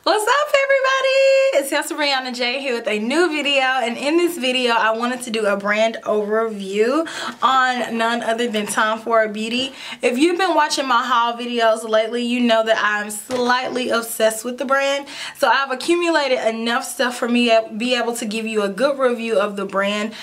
What's up, everybody? It's KelseeBrianaJai here with a new video, and in this video I wanted to do a brand overview on none other than Tom Ford Beauty. If you've been watching my haul videos lately, you know that I'm slightly obsessed with the brand. So I've accumulated enough stuff for me to be able to give you a good review of the brand.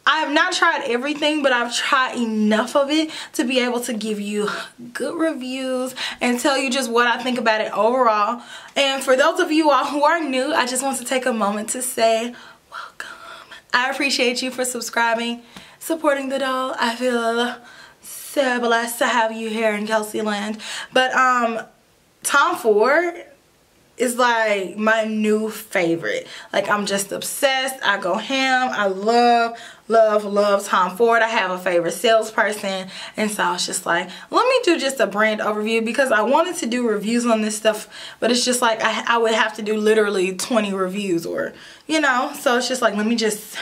I have not tried everything, but I've tried enough of it to be able to give you good reviews and tell you just what I think about it overall. And for those of you all who are new, I just want to take a moment to say welcome. I appreciate you for subscribing, supporting the doll. I feel so blessed to have you here in Kelsee land. But Tom Ford is like my new favorite. Like, I'm just obsessed. I go ham. I love Tom Ford. I have a favorite salesperson, and so I was just like, let me do just a brand overview, because I wanted to do reviews on this stuff, but it's just like I would have to do literally 20 reviews, or you know, so it's just like, let me just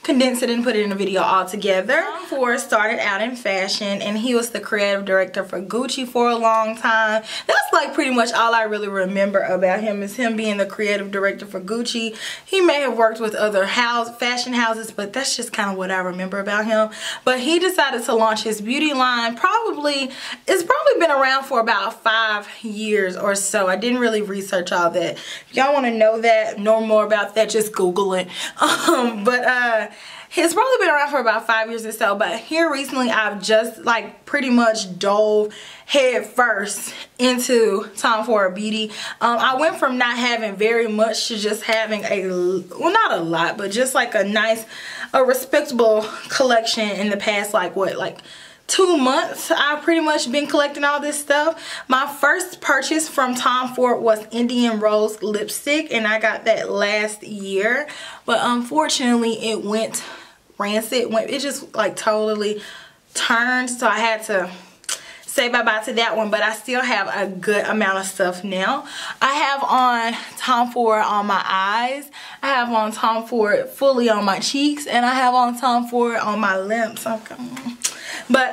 condense it and put it in a video all together. Tom Ford started out in fashion, and he was the creative director for Gucci for a long time. That's like pretty much all I really remember about him, is him being the creative director for Gucci. He may have worked with other fashion houses, but that's just kind of what I remember about him. But he decided to launch his beauty line. It's probably been around for about 5 years or so. I didn't really research all that. If y'all want to know more about that, just Google it. It's probably been around for about 5 years or so, but here recently I've just like pretty much dove head first into Tom Ford Beauty. I went from not having very much to just having well, not a lot, but just like a respectable collection in the past, like 2 months. I've pretty much been collecting all this stuff. My first purchase from Tom Ford was Indian Rose lipstick, and I got that last year, but unfortunately it went rancid. It just like totally turned, so I had to say bye-bye to that one, but I still have a good amount of stuff now. I have on Tom Ford on my eyes, I have on Tom Ford fully on my cheeks, and I have on Tom Ford on my lips. Okay. But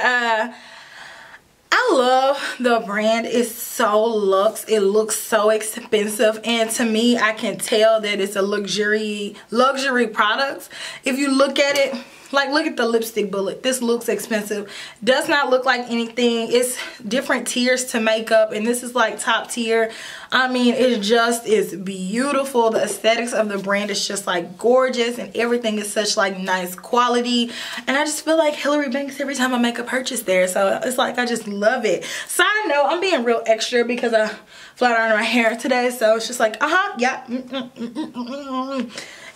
I love the brand. It's so luxe. It looks so expensive, and to me, I can tell that it's a luxury product. If you look at it, like, look at the lipstick bullet. This looks expensive. Does not look like anything. It's different tiers to makeup, and this is like top tier. I mean, it just is beautiful. The aesthetics of the brand is just like gorgeous, and everything is such like nice quality. And I just feel like Hillary Banks every time I make a purchase there. So it's like, I just love it. Side note, I'm being real extra because I flat ironed my hair today. So it's just like, yeah.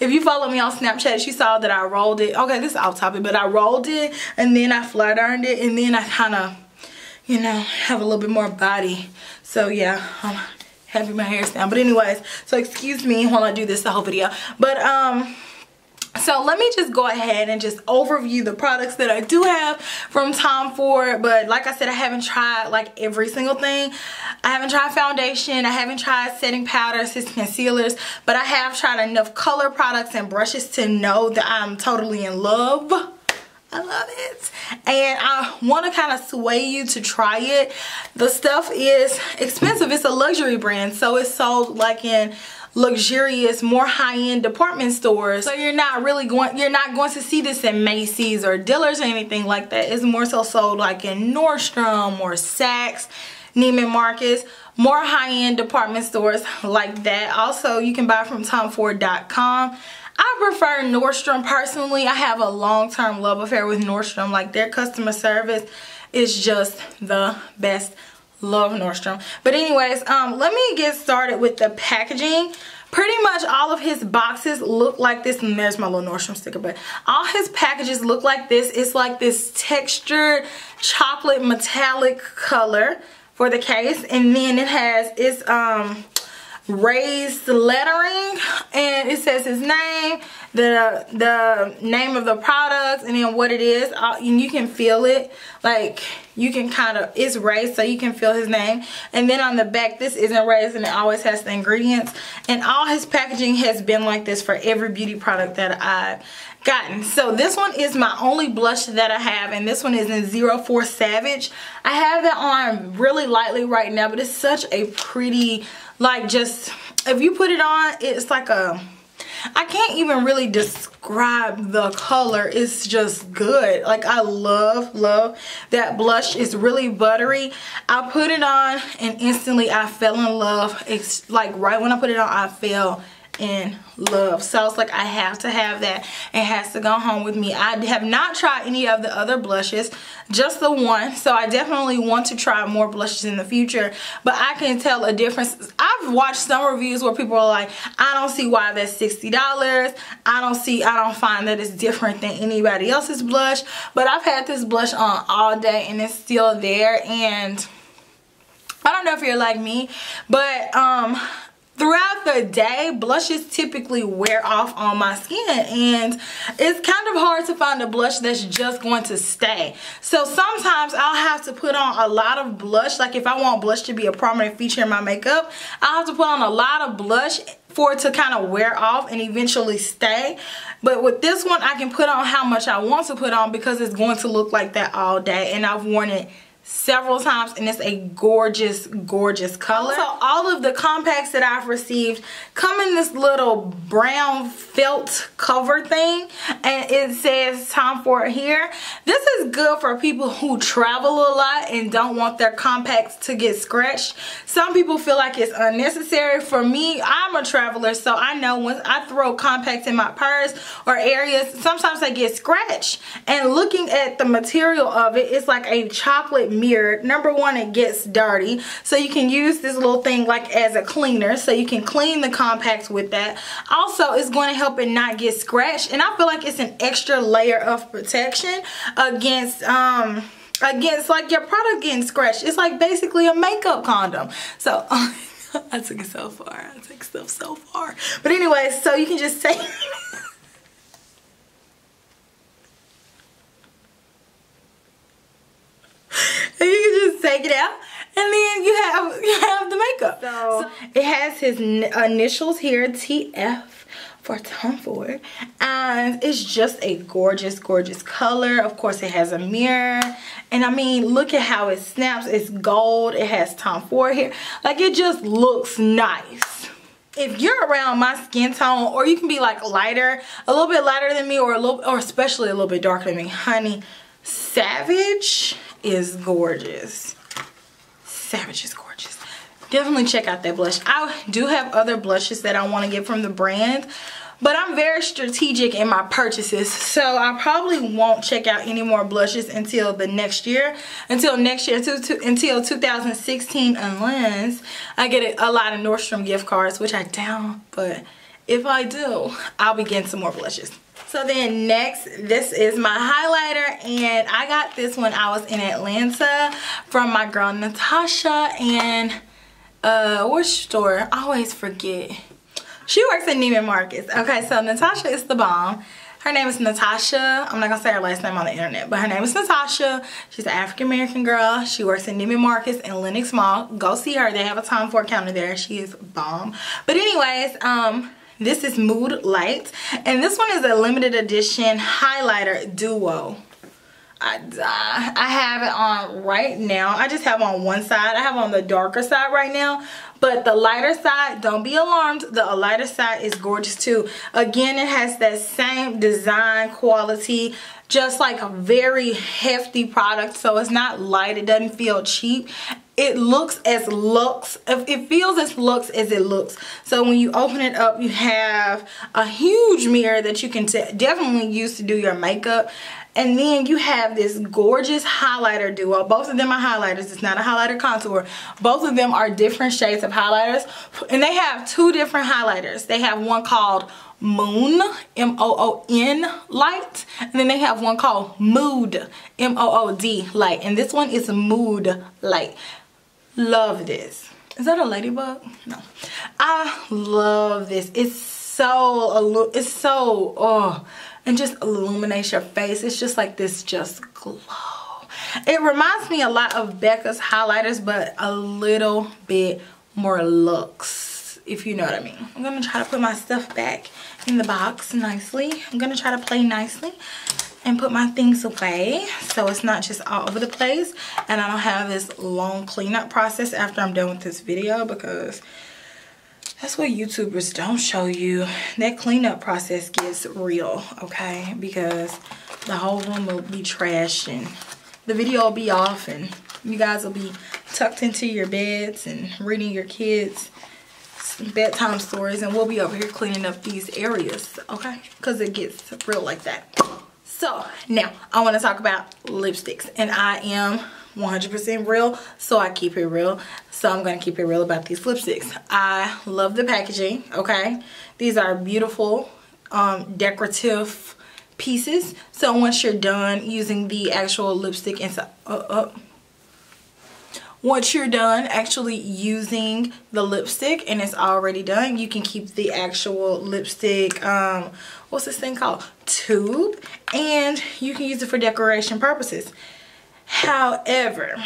If you follow me on Snapchat, you saw that I rolled it. Okay, this is off topic, but I rolled it, and then I flat ironed it, and then I kind of, you know, have a little bit more body. So yeah, I'm happy my hair's down. But anyways, so excuse me while I do this the whole video. But so let me just go ahead and just overview the products that I do have from Tom Ford. But like I said, I haven't tried like every single thing. I haven't tried foundation. I haven't tried setting powders, concealers. But I have tried enough color products and brushes to know that I'm totally in love. I love it. And I want to kind of sway you to try it. The stuff is expensive. It's a luxury brand, so it's sold like in luxurious, more high-end department stores. So you're not going to see this in Macy's or Dillard's or anything like that. It's more so sold like in Nordstrom or Saks, Neiman Marcus, more high-end department stores like that. Also, you can buy from TomFord.com. I prefer Nordstrom personally. I have a long-term love affair with Nordstrom. Like, their customer service is just the best. Love Nordstrom. But anyways, let me get started with the packaging. Pretty much all of his boxes look like this, and there's my little Nordstrom sticker, but all his packages look like this. It's like this textured chocolate metallic color for the case, and then it has its raised lettering, and it says his name, the name of the product and then what it is, and you can feel it. Like, you can kind of, it's raised so you can feel his name. And then on the back, this isn't raised and it always has the ingredients. And all his packaging has been like this for every beauty product that I've gotten. So this one is my only blush that I have, and this one is in 04 Savage. I have that on really lightly right now, but it's such a pretty, like, just, if you put it on, it's like a, I can't even really describe the color. It's just good. Like, I love that blush. It's really buttery. I put it on and instantly I fell in love. It's like right when I put it on, I fell in love. So it's like, I have to have that. It has to go home with me. I have not tried any of the other blushes, just the one. So I definitely want to try more blushes in the future, but I can tell a difference. I've watched some reviews where people are like, I don't see why that's $60. I don't find that it's different than anybody else's blush. But I've had this blush on all day and it's still there. And I don't know if you're like me, but throughout the day, blushes typically wear off on my skin, and it's kind of hard to find a blush that's just going to stay. So sometimes I'll have to put on a lot of blush. Like, if I want blush to be a prominent feature in my makeup, I'll have to put on a lot of blush for it to kind of wear off and eventually stay. But with this one, I can put on how much I want to put on because it's going to look like that all day, and I've worn it several times and it's a gorgeous color. So all of the compacts that I've received come in this little brown felt cover thing, and it says time for it here. This is good for people who travel a lot and don't want their compacts to get scratched. Some people feel like it's unnecessary. For me, I'm a traveler, so I know when I throw compacts in my purse or areas, sometimes they get scratched. And looking at the material of it, it's like a chocolate mirror. Number one, it gets dirty, so you can use this little thing like as a cleaner, so you can clean the compacts with that. Also, it's going to help it not get scratched, and I feel like it's an extra layer of protection against like your product getting scratched. It's like basically a makeup condom. So I took it so far. I took stuff so far. But anyway, so you can just say and you can just take it out, and then you have the makeup. So it has his initials here, TF for Tom Ford, and it's just a gorgeous color. Of course, it has a mirror, and I mean, look at how it snaps. It's gold. It has Tom Ford here. Like, it just looks nice. If you're around my skin tone, or you can be like lighter, a little bit lighter than me, or especially a little bit darker than me, honey, Savage is gorgeous. Savage is gorgeous. Definitely check out that blush. I do have other blushes that I want to get from the brand, but I'm very strategic in my purchases, so I probably won't check out any more blushes until next year, until 2016, unless I get a lot of Nordstrom gift cards, which I doubt, but if I do, I'll be getting some more blushes. So then next, this is my highlighter, and I got this when I was in Atlanta from my girl Natasha, and which store? I always forget. She works at Neiman Marcus. Okay, so Natasha is the bomb. Her name is Natasha. I'm not gonna say her last name on the internet, but her name is Natasha. She's an African-American girl. She works at Neiman Marcus in Lenox Mall. Go see her. They have a Tom Ford counter there. She is bomb. But anyways, this is Mood Light, and this one is a limited edition highlighter duo. I have it on right now. I just have on one side. I have on the darker side right now, but the lighter side, don't be alarmed, the lighter side is gorgeous too. Again, it has that same design quality, just like a very hefty product, so it's not light. It doesn't feel cheap. It looks as looks, it feels as looks as it looks. So when you open it up, you have a huge mirror that you can definitely use to do your makeup. And then you have this gorgeous highlighter duo. Both of them are highlighters. It's not a highlighter contour. Both of them are different shades of highlighters. And they have two different highlighters. They have one called Moon, M-O-O-N light. And then they have one called Mood, M-O-O-D light. And this one is Mood light. Love this. Is that a ladybug? No. I love this. It's and just illuminates your face. It's just like this just glow. It reminds me a lot of Becca's highlighters, but a little bit more luxe, if you know what I mean. I'm gonna try to put my stuff back in the box nicely. I'm gonna try to play nicely and put my things away so it's not just all over the place, and I don't have this long cleanup process after I'm done with this video, because that's what YouTubers don't show you. That cleanup process gets real, okay? Because the whole room will be trashed and the video will be off and you guys will be tucked into your beds and reading your kids bedtime stories, and we'll be over here cleaning up these areas, okay? Because it gets real like that. So now I want to talk about lipsticks, and I am 100% real, so I keep it real. So I'm going to keep it real about these lipsticks. I love the packaging, okay? These are beautiful decorative pieces. So once you're done using the actual lipstick inside, once you're done actually using the lipstick and it's already done, you can keep the actual lipstick, what's this thing called? Tube, and you can use it for decoration purposes. However,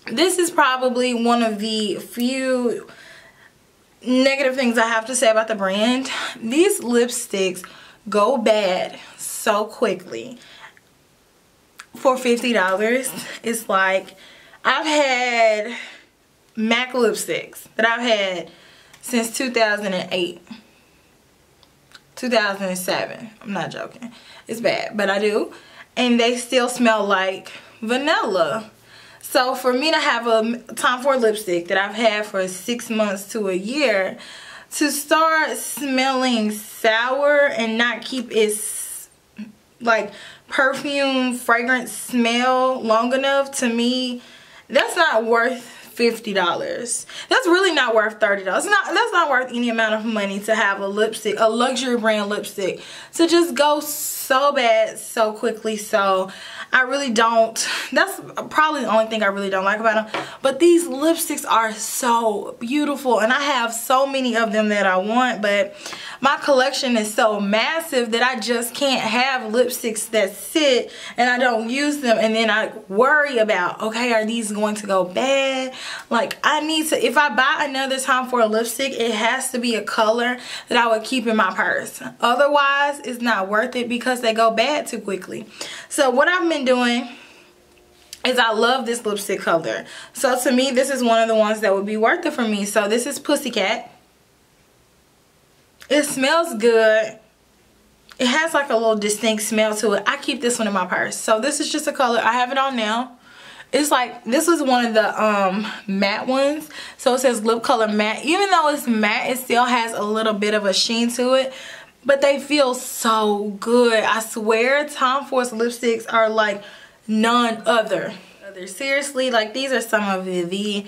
this is probably one of the few negative things I have to say about the brand. These lipsticks go bad so quickly. For $50, it's like, I've had MAC lipsticks that I've had since 2008, 2007. I'm not joking. It's bad, but I do. And they still smell like vanilla. So for me to have a Tom Ford lipstick that I've had for 6 months to a year to start smelling sour and not keep its like perfume fragrance smell long enough, to me, that's not worth $50. That's really not worth $30. That's not worth any amount of money to have a lipstick, a luxury brand lipstick, to just go so bad so quickly. So I really don't, that's probably the only thing I really don't like about them. But these lipsticks are so beautiful, and I have so many of them that I want, but my collection is so massive that I just can't have lipsticks that sit and I don't use them, and then I worry about, okay, are these going to go bad? Like, I need to, if I buy another Tom Ford lipstick, it has to be a color that I would keep in my purse. Otherwise, it's not worth it because they go bad too quickly. So what I've been doing is, I love this lipstick color. So to me, this is one of the ones that would be worth it for me. So this is Pussycat. It smells good. It has like a little distinct smell to it. I keep this one in my purse. So this is just a color. I have it on now. It's like, this is one of the matte ones. So it says lip color matte. Even though it's matte, it still has a little bit of a sheen to it. But they feel so good. I swear Tom Ford's lipsticks are like none other. Seriously, like, these are some of the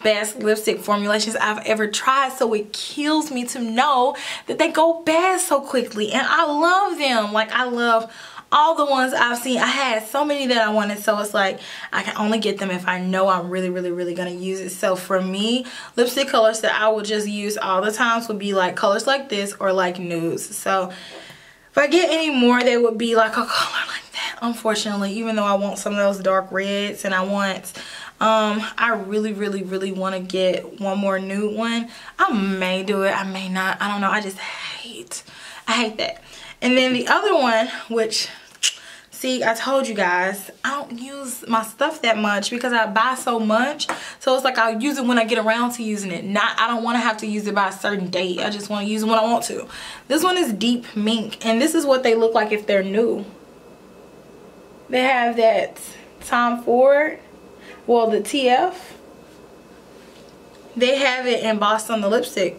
best lipstick formulations I've ever tried. So it kills me to know that they go bad so quickly. And I love them. Like, I love all the ones I've seen. I had so many that I wanted, so it's like I can only get them if I know I'm really gonna use it. So for me, lipstick colors that I will just use all the times would be like colors like this or like nudes. So if I get any more, they would be like a color like that, unfortunately, even though I want some of those dark reds, and I want I really want to get one more nude one. I may do it, I may not, I don't know. I hate that. And then the other one, which, see, I told you guys, I don't use my stuff that much because I buy so much. So it's like I'll use it when I get around to using it. I don't want to have to use it by a certain date. I just want to use it when I want to. This one is Deep Mink, and this is what they look like if they're new. They have that Tom Ford, well, the TF. They have it embossed on the lipstick.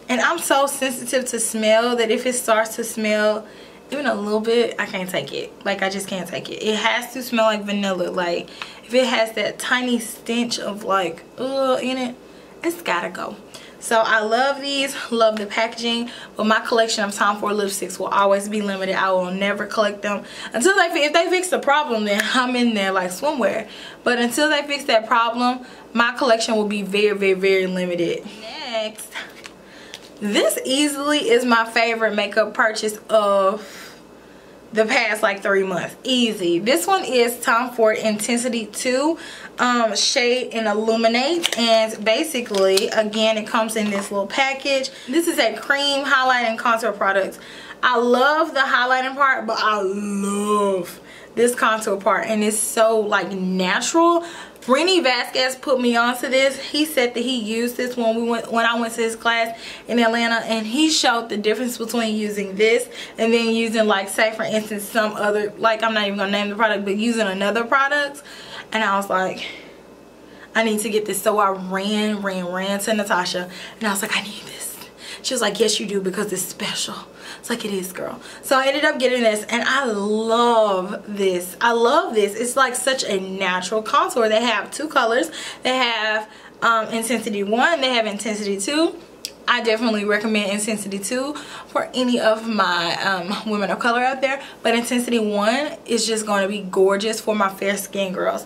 And I'm so sensitive to smell that if it starts to smell even a little bit, I can't take it. Like, I just can't take it. It has to smell like vanilla. Like, if it has that tiny stench of like, in it, it's gotta go. So I love these, love the packaging, but my collection of Tom Ford lipsticks will always be limited. I will never collect them until if they fix the problem, then I'm in there like swimwear. But until they fix that problem, my collection will be very, very, very limited. Next, this easily is my favorite makeup purchase of the past like 3 months. Easy. This one is Tom Ford Intensity 2 shade in Illuminate, and basically again it comes in this little package. This is a cream highlight and contour product. I love the highlighting part, but I love this contour part, and it's so like natural. Rennie Vasquez put me onto this. He said that he used this when I went to his class in Atlanta, and he showed the difference between using this and then using, like, say for instance some other, like, I'm not even gonna name the product, but using another product. And I was like, I need to get this. So I ran to Natasha and I was like, I need this. She was like, yes you do, because it's special. It's like, it is, girl. So I ended up getting this, and I love this. I love this. It's like such a natural contour. They have 2 colors. They have Intensity 1. They have Intensity 2. I definitely recommend Intensity 2 for any of my women of color out there. But Intensity 1 is just going to be gorgeous for my fair skin girls.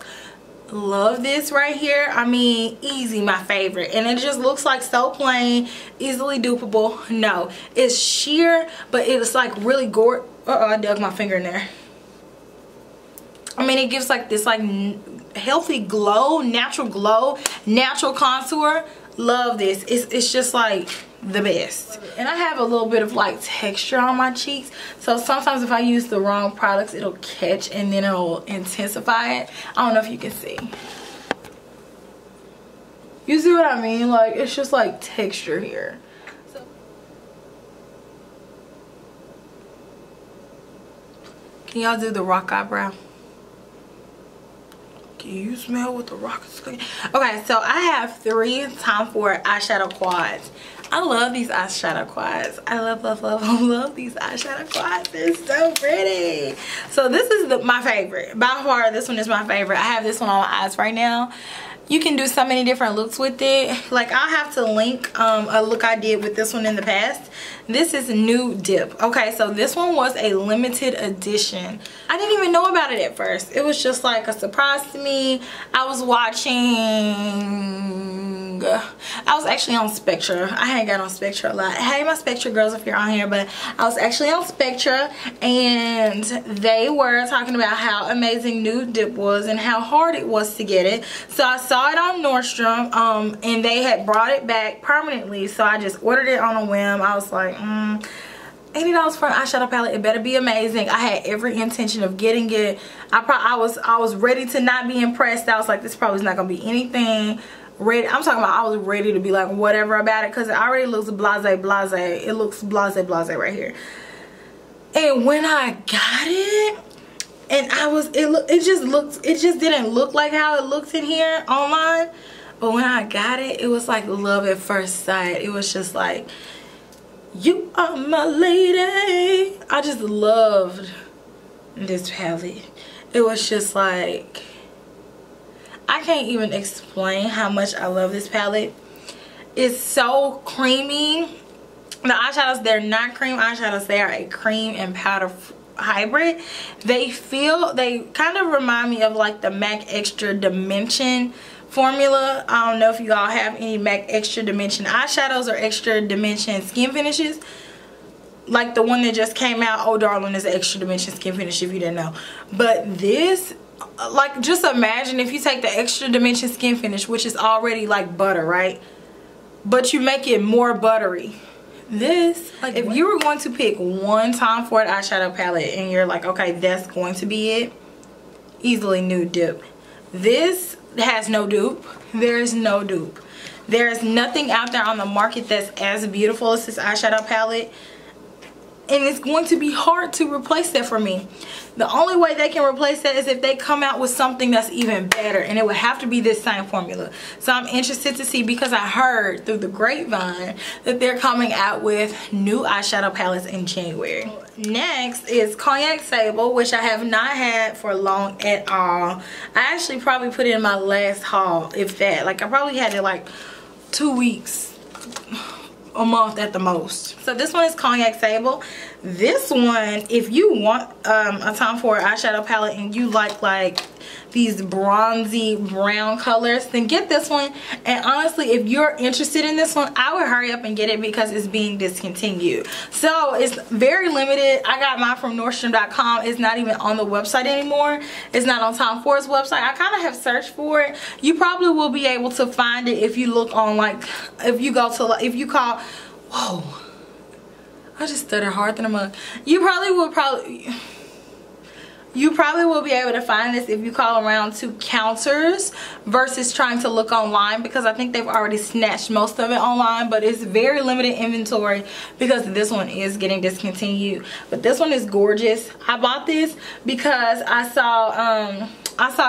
Love this right here. I mean, easy my favorite, and it just looks like so plain, easily dupable. No, it's sheer, but it's like really gorgeous. I dug my finger in there. I mean, it gives like this like healthy glow, natural contour. Love this. It's just like the best. And I have a little bit of like texture on my cheeks, so sometimes if I use the wrong products, it'll catch and then it'll intensify it. I don't know if you can see. You see what I mean? Like, it's just like texture here. So, can y'all do the rock eyebrow? Can you smell what the rock is cooking? Okay, so I have 3 Tom Ford eyeshadow quads. I love these eyeshadow quads. I love these eyeshadow quads. They're so pretty. So this is my favorite. By far, this one is my favorite. I have this one on my eyes right now. You can do so many different looks with it. Like, I'll have to link a look I did with this one in the past. This is Nude Dip. Okay, so this one was a limited edition. I didn't even know about it at first. It was just like a surprise to me. I was actually on Spectra. I hadn't got on Spectra a lot. Hey, my Spectra girls, if you're on here, but I was actually on Spectra, and they were talking about how amazing Nude Dip was and how hard it was to get it. So I saw it on Nordstrom, and they had brought it back permanently, so I just ordered it on a whim. I was like, $80 for an eyeshadow palette, it better be amazing. I had every intention of getting it. I was ready to not be impressed. I was like, this probably is not gonna be anything ready. I'm talking about, I was ready to be like whatever about it, because it already looks blase. It looks blase right here. And when I got it, and it just didn't look like how it looked in here online. But when I got it, it was like love at first sight. It was just like, you are my lady. I just loved this palette. It was just like, I can't even explain how much I love this palette. It's so creamy. The eyeshadows, they're not cream eyeshadows. They are a cream and powder hybrid. They kind of remind me of like the MAC Extra Dimension formula. I don't know if you all have any MAC Extra Dimension eyeshadows or Extra Dimension skin finishes. Like the one that just came out, Oh Darling, is an Extra Dimension skin finish if you didn't know. But this, like, just imagine if you take the Extra Dimension skin finish, which is already like butter, right? But you make it more buttery. This, like, if you were going to pick one Tom Ford eyeshadow palette and you're like, okay, that's going to be it, easily Nude Dip. This has no dupe. There's no dupe. There's nothing out there on the market that's as beautiful as this eyeshadow palette. And it's going to be hard to replace that for me. The only way they can replace that is if they come out with something that's even better. And it would have to be this same formula. So I'm interested to see, because I heard through the grapevine that they're coming out with new eyeshadow palettes in January. Next is Cognac Sable, which I have not had for long at all. I actually probably put it in my last haul, if that. Like, I probably had it like 2 weeks a month at the most. So this one is Cognac Sable. This one, if you want a Tom Ford eyeshadow palette and you like these bronzy brown colors, then get this one. And honestly, if you're interested in this one, I would hurry up and get it because it's being discontinued. So it's very limited. I got mine from Nordstrom.com. It's not even on the website anymore. It's not on Tom Ford's website. I kind of have searched for it. You probably will be able to find it if you look on, like, if you go to, if you call, whoa, I just stuttered hard than a mug. You probably will be able to find this if you call around to counters versus trying to look online, because I think they've already snatched most of it online, but it's very limited inventory because this one is getting discontinued. But this one is gorgeous. I bought this because I saw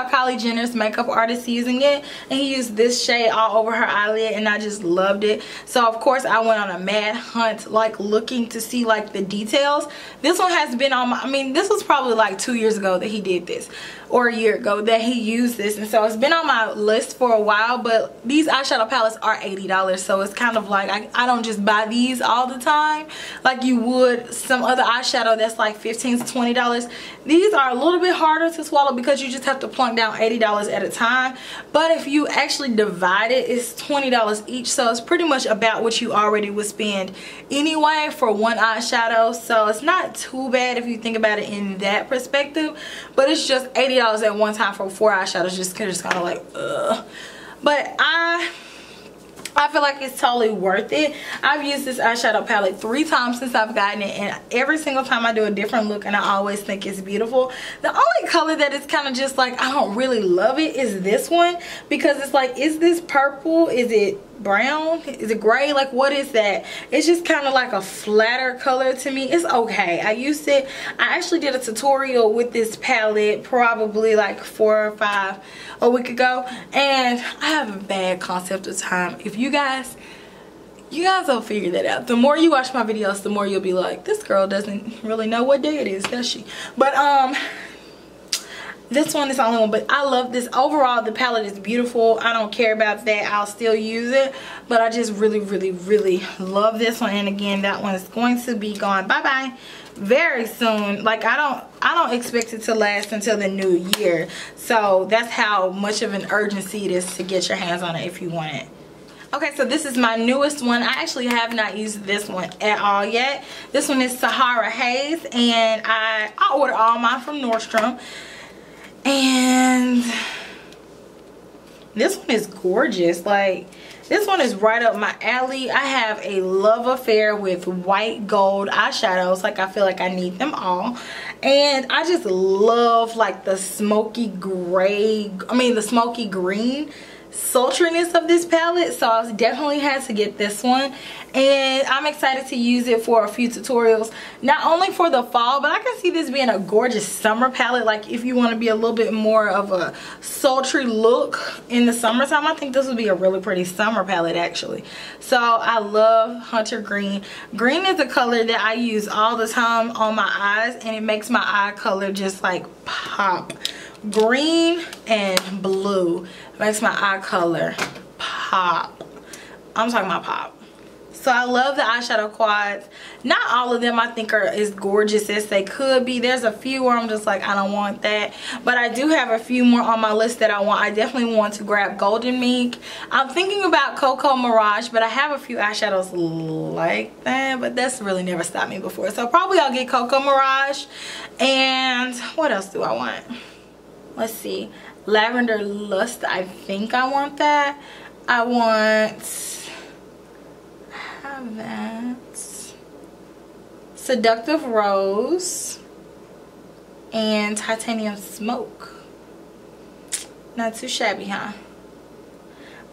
Kylie Jenner's makeup artist using it, and he used this shade all over her eyelid, and I just loved it. So of course I went on a mad hunt, like looking to see like the details. This one has been on my, I mean, this was probably like 2 years ago that he did this, or a year ago that he used this, and so it's been on my list for a while. But these eyeshadow palettes are $80, so it's kind of like I don't just buy these all the time like you would some other eyeshadow that's like $15 to $20. These are a little bit harder to swallow because you just have to plunk down $80 at a time, but if you actually divide it, it's $20 each, so it's pretty much about what you already would spend anyway for one eyeshadow. So it's not too bad if you think about it in that perspective, but it's just $80 at one time for 4 eyeshadows. Just kind of like ugh. But I feel like it's totally worth it. I've used this eyeshadow palette 3 times since I've gotten it, and every single time I do a different look, and I always think it's beautiful. The only color that is kind of just like I don't really love it is this one, because it's like, is this purple? Is it brown? Is it gray? Like, what is that? It's just kind of like a flatter color to me. It's okay. I used it. I actually did a tutorial with this palette probably like 4 or 5 a week ago, and I have a bad concept of time. If you guys will figure that out. The more you watch my videos, the more you'll be like, this girl doesn't really know what day it is, does she? But this one is the only one, but I love this. Overall, the palette is beautiful. I don't care about that. I'll still use it, but I just really, really, really love this one. And again, that one is going to be gone bye-bye very soon. Like, I don't expect it to last until the new year. So that's how much of an urgency it is to get your hands on it if you want it. Okay, so this is my newest one. I actually have not used this one at all yet. This one is Sahara Haze, and I ordered all mine from Nordstrom. And this one is gorgeous. Like, this one is right up my alley. I have a love affair with white gold eyeshadows. Like, I feel like I need them all. And I just love like the smoky gray, the smoky green sultriness of this palette, so I definitely had to get this one, and I'm excited to use it for a few tutorials, not only for the fall, but I can see this being a gorgeous summer palette. Like, if you want to be a little bit more of a sultry look in the summertime, I think this would be a really pretty summer palette actually. So I love Hunter Green. Green is a color that I use all the time on my eyes, and it makes my eye color just like pop. Green and blue makes my eye color pop. I'm talking about pop. So I love the eyeshadow quads. Not all of them I think are as gorgeous as they could be. There's a few where I'm just like, I don't want that. But I do have a few more on my list that I want. I definitely want to grab Golden Mink. I'm thinking about Cocoa Mirage, but I have a few eyeshadows like that, but that's really never stopped me before. So probably I'll get Cocoa Mirage. And what else do I want? Let's see. Lavender Lust, I think I want that. I want, have that. Seductive Rose and Titanium Smoke. Not too shabby, huh?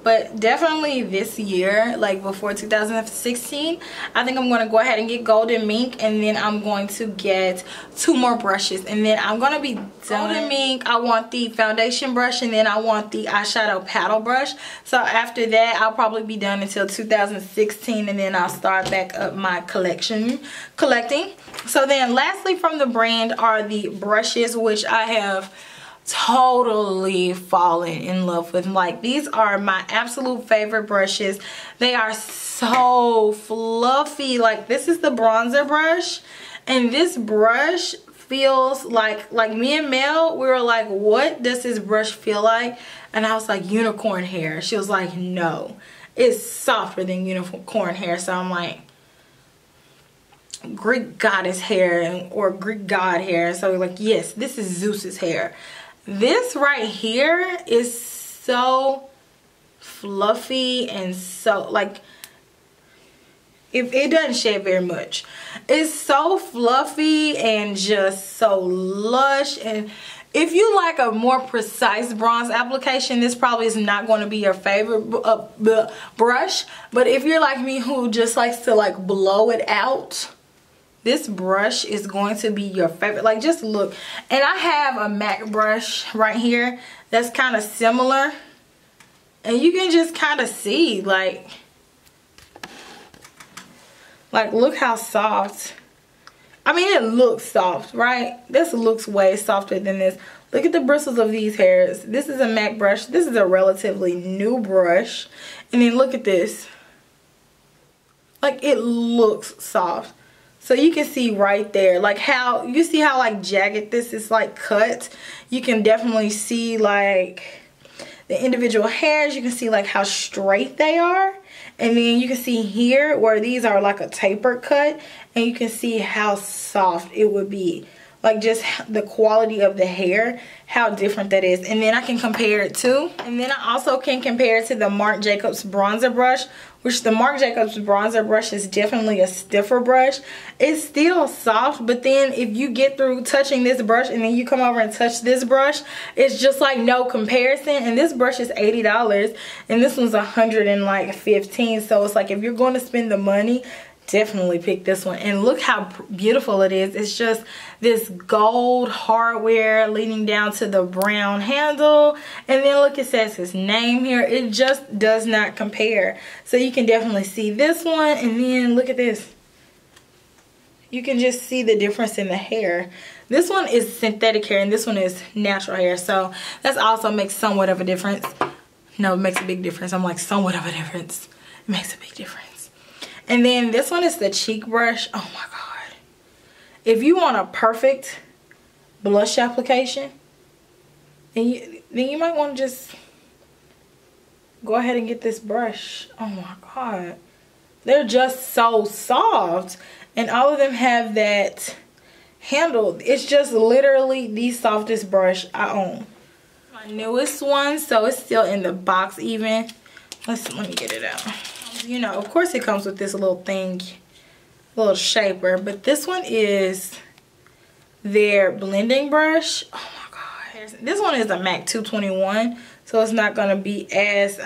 But definitely this year, like before 2016, I think I'm going to go ahead and get Golden Mink, and then I'm going to get 2 more brushes, and then I'm going to be done. Golden Mink, I want the foundation brush, and then I want the eyeshadow paddle brush. So after that, I'll probably be done until 2016, and then I'll start back up my collecting. So then lastly from the brand are the brushes, which I have totally fallen in love with. Like, these are my absolute favorite brushes. They are so fluffy. Like, this is the bronzer brush, and this brush feels like me and Mel, we were like, what does this brush feel like? And I was like, unicorn hair. She was like, no, it's softer than unicorn hair. So I'm like, Greek goddess hair or Greek god hair. So we're like, yes, this is Zeus's hair. This right here is so fluffy and so, like, it doesn't shade very much. It's so fluffy and just so lush. And if you like a more precise bronze application, this probably is not going to be your favorite brush. But if you're like me who just likes to like blow it out, this brush is going to be your favorite. Like, just look. And I have a MAC brush right here that's kind of similar. And you can just kind of see, like look how soft. I mean, it looks soft, right? This looks way softer than this. Look at the bristles of these hairs. This is a MAC brush. This is a relatively new brush. And then look at this. Like, it looks soft. So you can see right there, like how, you see how like jagged this is like cut? You can definitely see like the individual hairs. You can see like how straight they are. And then you can see here where these are like a tapered cut, and you can see how soft it would be. Like, just the quality of the hair, how different that is. And then I can compare it to, and then I also can compare it to the Marc Jacobs bronzer brush, which the Marc Jacobs bronzer brush is definitely a stiffer brush. It's still soft, but then if you get through touching this brush and then you come over and touch this brush, it's just like no comparison. And this brush is $80 and this one's $115. So it's like, if you're going to spend the money, definitely pick this one. And look how beautiful it is. It's just this gold hardware leading down to the brown handle, and then look, it says his name here. It just does not compare. So you can definitely see this one, and then look at this. You can just see the difference in the hair. This one is synthetic hair and this one is natural hair, so that also makes somewhat of a difference. No, it makes a big difference. I'm like, somewhat of a difference. It makes a big difference. And then this one is the cheek brush. Oh my God. If you want a perfect blush application, then you might want to just go ahead and get this brush. Oh my God. They're just so soft. And all of them have that handle. It's just literally the softest brush I own. My newest one, so it's still in the box even. Let me get it out. You know, of course it comes with this little thing, little shaper, but this one is their blending brush. Oh my God. This one is a MAC 221, so it's not going to be as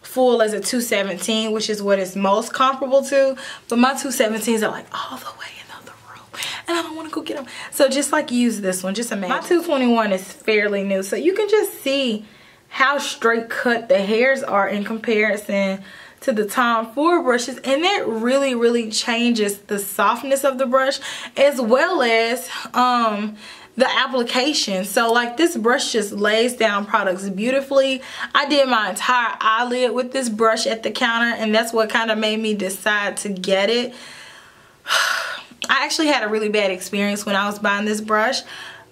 full as a 217, which is what it's most comparable to, but my 217s are like all the way in the other room, and I don't want to go get them. So just like use this one, just imagine. My 221 is fairly new, so you can just see how straight cut the hairs are in comparison to the Tom Ford brushes, and that really changes the softness of the brush as well as the application. So like, this brush just lays down products beautifully. I did my entire eyelid with this brush at the counter, and that's what kind of made me decide to get it. I actually had a really bad experience when I was buying this brush,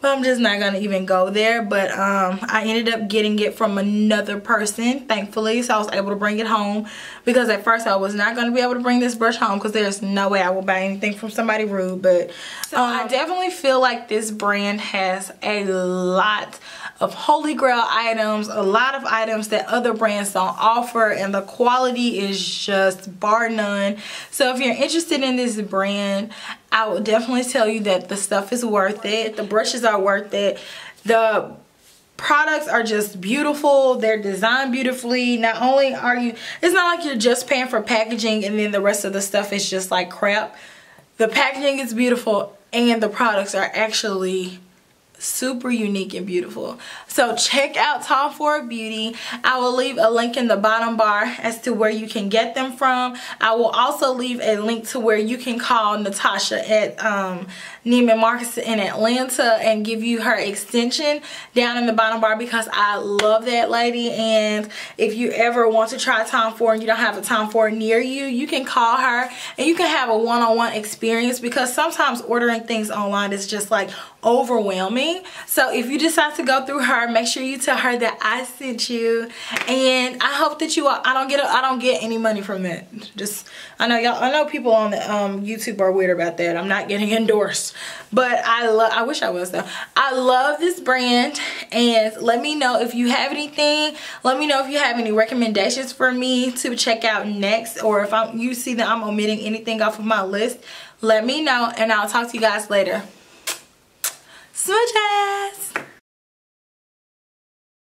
but I'm just not gonna even go there. But I ended up getting it from another person, thankfully, so I was able to bring it home, because at first I was not gonna be able to bring this brush home because there's no way I will buy anything from somebody rude. But I definitely feel like this brand has a lot of holy grail items, a lot of items that other brands don't offer, and the quality is just bar none. So if you're interested in this brand, I would definitely tell you that the stuff is worth it. The brushes are worth it. The products are just beautiful. They're designed beautifully. Not only are you, it's not like you're just paying for packaging and then the rest of the stuff is just like crap. The packaging is beautiful and the products are actually super unique and beautiful. So check out Tom Ford Beauty. I will leave a link in the bottom bar as to where you can get them from. I will also leave a link to where you can call Natasha at Neiman Marcus in Atlanta and give you her extension down in the bottom bar, because I love that lady. And if you ever want to try Tom Ford and you don't have a Tom Ford near you, you can call her and you can have a one-on-one experience, because sometimes ordering things online is just like overwhelming. So if you decide to go through her, make sure you tell her that I sent you, and I hope that you all, I don't get any money from that. Just, I know people on the YouTube are weird about that. I'm not getting endorsed, but I wish I was though. I love this brand, and let me know if you have anything. Let me know if you have any recommendations for me to check out next, or if you see that I'm omitting anything off of my list, let me know, and I'll talk to you guys later. Smooches!